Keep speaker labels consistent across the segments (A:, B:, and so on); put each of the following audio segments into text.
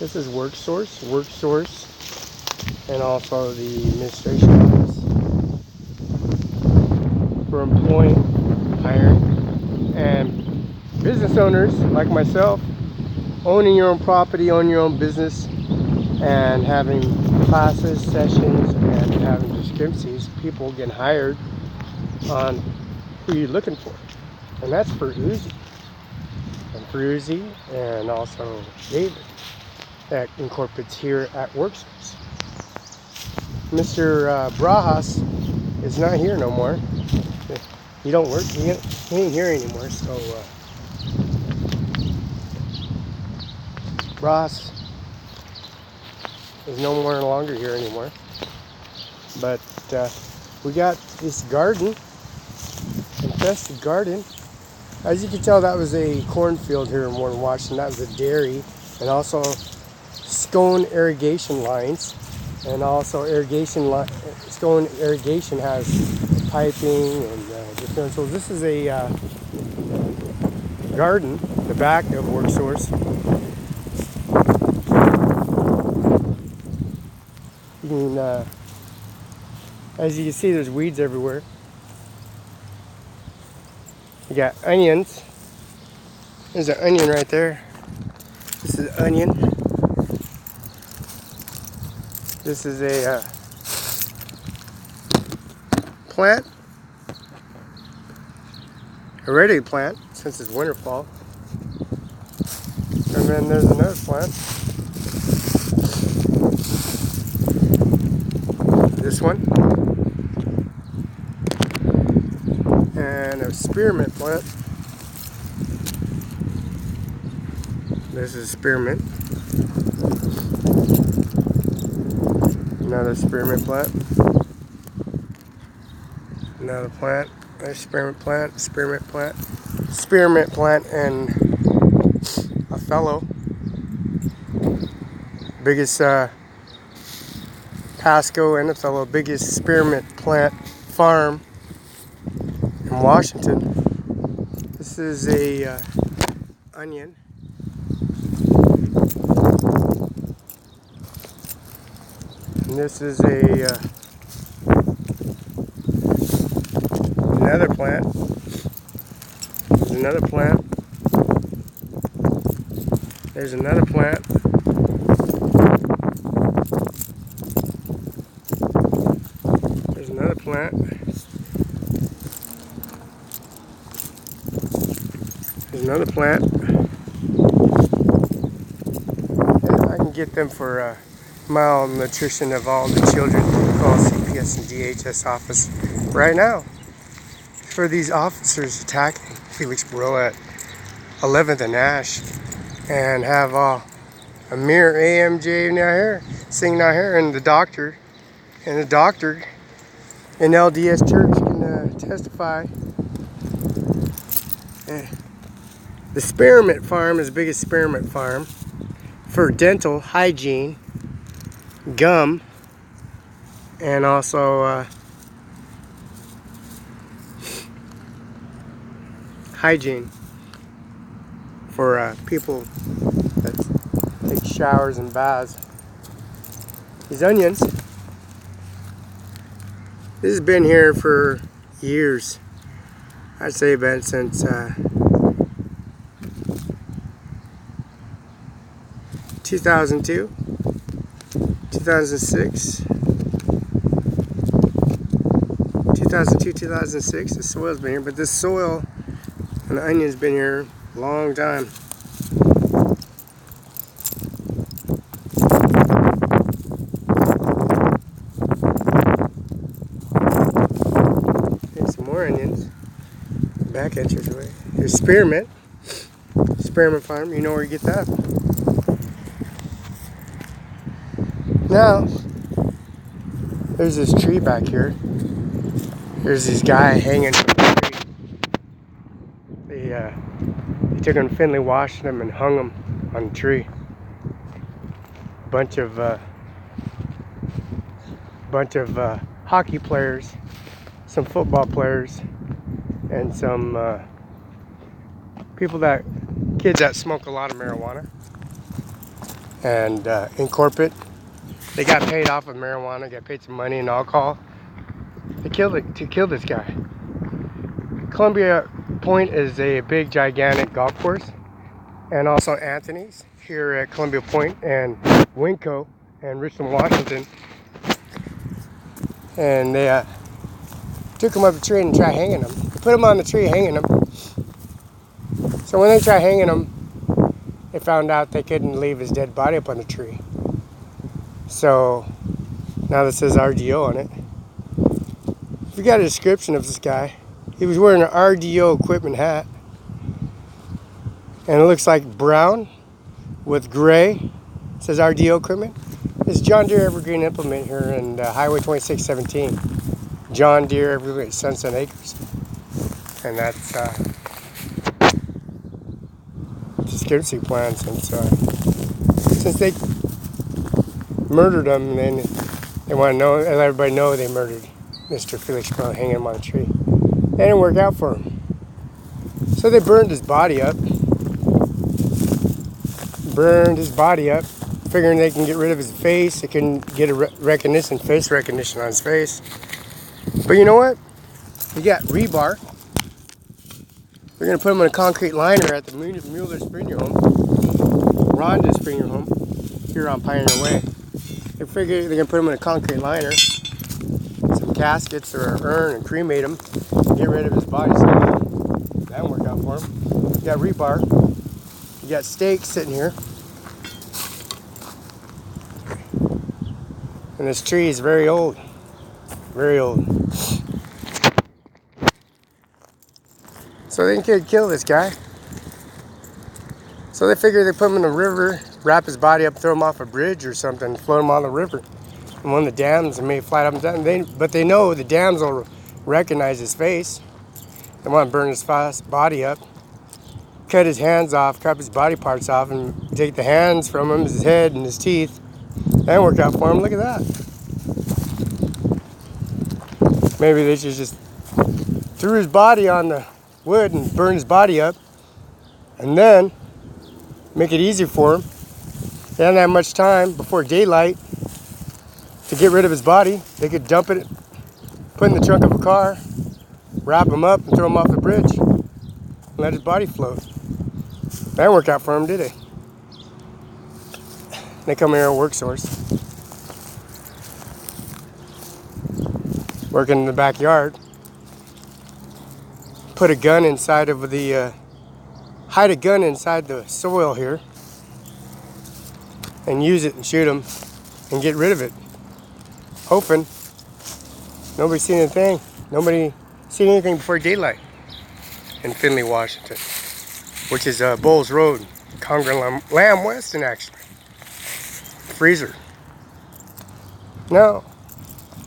A: This is WorkSource, and also the administration office for employing, hiring, and business owners like myself, owning your own property, owning your own business, and having classes, sessions, and having discrepancies, people getting hired on who you're looking for. And that's for Uzi. And for Uzi, and also David, that incorporates here at WorkSource. Mr. Brajas is not here no more. He don't work, he ain't here anymore, so Brajas is no more longer here anymore. But we got this garden, infested garden. As you can tell, that was a cornfield here in Warren, Washington. That was a dairy, and also Scone irrigation lines, and also Scone irrigation has piping and different. So this is a garden, the back of WorkSource. You can, as you can see, there's weeds everywhere. You got onions. There's an onion right there. This is an onion. This is a plant, a ready plant since it's winter fall. And then there's another plant. This one. And a spearmint plant. This is spearmint. Another spearmint plant. Another plant. A spearmint plant. Spearmint plant. Spearmint plant and a fellow. Biggest Pasco and a fellow. Biggest spearmint plant farm in Washington. This is a onion. And this is a another plant. There's another plant. There's another plant. There's another plant. There's another plant. And I can get them for malnutrition of all the children. Call CPS and DHS office right now for these officers attacking Felix Bro at 11th and Ash, and have Amir AMJ now here, singing out here, and the doctor in LDS Church can testify. The Spearmint Farm is the biggest spearmint farm for dental hygiene, gum, and also hygiene for people that take showers and baths. These onions, this has been here for years. I'd say been since 2002, 2006, 2002, 2006. The soil's been here, but this soil and the onion's been here a long time. Here's some more onions. Back entranceway. Here's spearmint. Spearmint farm. You know where you get that. Now, there's this tree back here. There's this guy hanging from the tree. They took him to Findlay, Washington, and hung him on the tree. Bunch of hockey players, some football players, and some kids that smoke a lot of marijuana. and in corporate. They got paid off of marijuana, got paid some money and alcohol. They killed it to kill this guy. Columbia Point is a big, gigantic golf course, and also Anthony's here at Columbia Point and Winco and Richland, Washington. And they took him up a tree and tried hanging him. They put him on the tree, hanging him. So when they tried hanging him, they found out they couldn't leave his dead body up on the tree. So now this says RDO on it. We got a description of this guy. He was wearing an RDO equipment hat, and it looks like brown with gray. It says RDO equipment. It's John Deere Evergreen Implement here in Highway 2617. John Deere Evergreen Sunset Acres. And that's the scarcity plan since they murdered him, then they want to know, let everybody know they murdered Mr. Felix Brown, hanging him on a tree. That didn't work out for him. So they burned his body up. Figuring they can get rid of his face. They can get a face recognition on his face. But you know what? You got rebar. They're going to put him in a concrete liner at the Mueller Springer Home, Rhonda Springer Home, here on Pioneer Way. They figure they're going to put him in a concrete liner, some caskets or an urn, and cremate him, get rid of his body. So that didn't work out for him. You got rebar. You got stakes sitting here. And this tree is very old. Very old. So they could kill this guy. So they figured they put him in the river, wrap his body up, throw him off a bridge or something, float him on the river. And one of the dams may fly up and down. But they know the dams will recognize his face. They want to burn his body up, cut his hands off, cut his body parts off, and take the hands from him, his head and his teeth. That didn't work out for him. Look at that. Maybe they just threw his body on the wood and burn his body up, and then make it easy for him. They didn't have much time before daylight to get rid of his body. They could dump it, put it in the trunk of a car, wrap him up, and throw him off the bridge, and let his body float. That didn't work out for him, did it? They come here at Work Source, working in the backyard. Put a gun inside of hide a gun inside the soil here, and use it and shoot him and get rid of it. Hoping nobody seen anything. Nobody seen anything before daylight in Findlay, Washington, which is Bowles Road, Congra Lamb Weston, actually. Freezer. Now,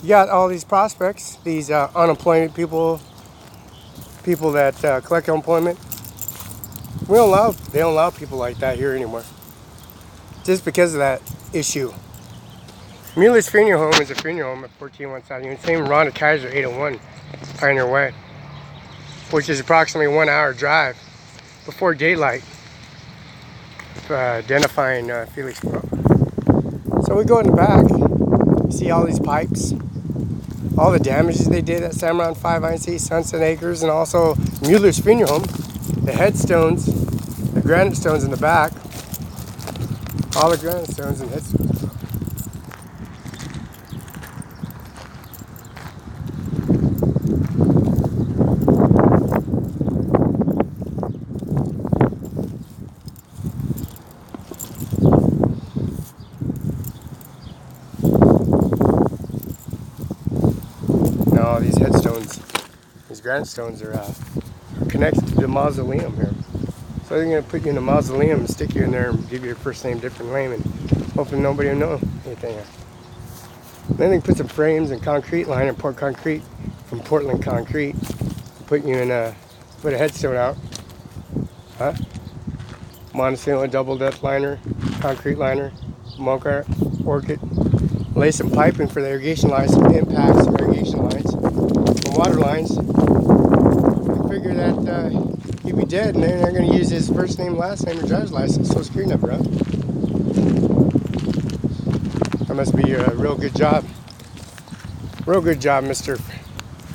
A: you got all these prospects, these unemployment people that collect unemployment. They don't allow people like that here anymore, just because of that issue. Mueller's Funeral Home is a funeral home at 1401 South Union. Same Rhonda Kaiser 801 Pioneer Way, which is approximately 1 hour drive before daylight, identifying Felix Brown. So we go in the back, see all these pipes, all the damages they did at Samron 5 INC, Sunset Acres, and also Mueller's Funeral Home, the headstones, the granite stones in the back, all the granite stones and headstones. Now these headstones, these granite stones are connected to the mausoleum here. So they're going to put you in a mausoleum and stick you in there and give you your first name, different name, and hoping nobody will know anything. Then they put some frames and concrete liner, and pour concrete from Portland Concrete, put you in put a headstone out. Montesano double depth liner, concrete liner, monk art, orchid. Lay some piping for the irrigation lines, some impacts, some irrigation lines, some water lines. They figure that he'd be dead, and then they're going to use his first name, last name, or driver's license, social security number up. That must be a real good job. Real good job, Mr.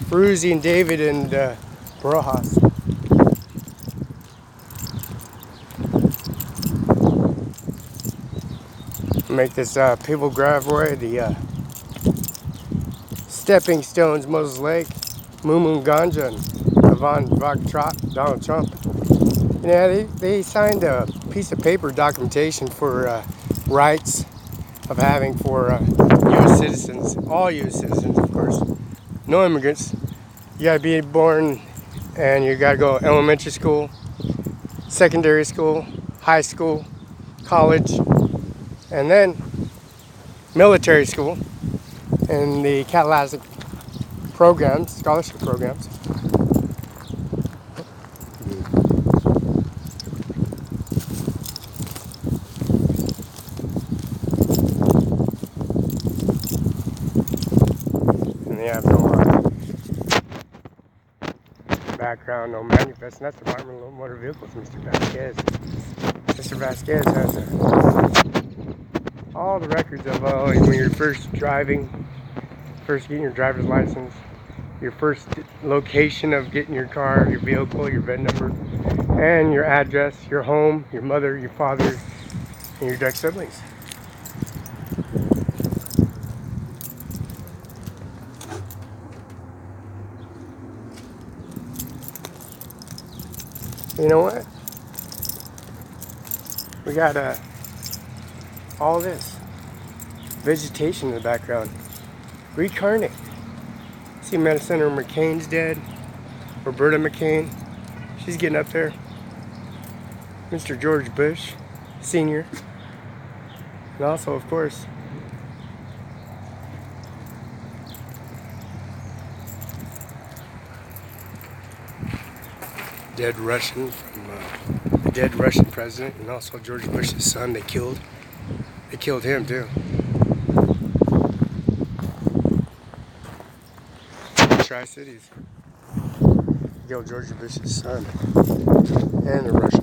A: Ferruzzi and David and Barajas. Make this People Driveway the stepping stones, Moses Lake, Mumu Ganja, and Yvonne Vogtrot, Donald Trump. Yeah, they signed a piece of paper documentation for rights of having for U.S. citizens, all U.S. citizens, of course, no immigrants. You gotta be born and you gotta go elementary school, secondary school, high school, college, and then military school, and the Catalytic programs, scholarship programs. And they have no background, no manifest, and that's the Department of Motor Vehicles, Mr. Vasquez. Mr. Vasquez has all the records of when you're first driving, first getting your driver's license, your first location of getting your car, your vehicle, your VIN number, and your address, your home, your mother, your father, and your direct siblings. You know what? We got all this vegetation in the background. Reincarnate. See, Senator McCain's dead. Roberta McCain, she's getting up there. Mr. George Bush, Sr. And also, of course, dead Russian from the dead Russian president, and also George Bush's son. They killed him too. Tri-Cities. Killed George Bush's son and the Russian.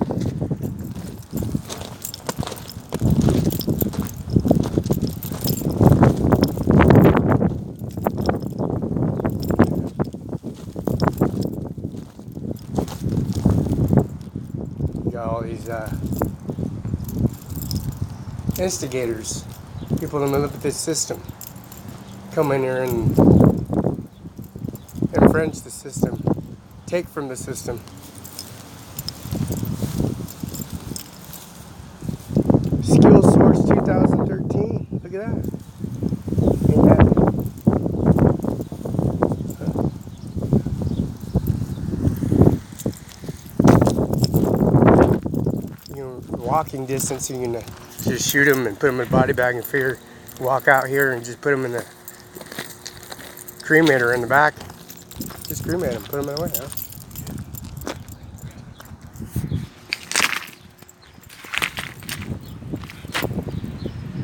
A: All these instigators, people that manipulate this system, come in here and infringe the system, take from the system. Skill Source 2013, look at that. Ain't that? Walking distance, you can just shoot them and put them in a body bag and figure, walk out here and just put them in the cremator in the back. Just cremate them, put them away, huh?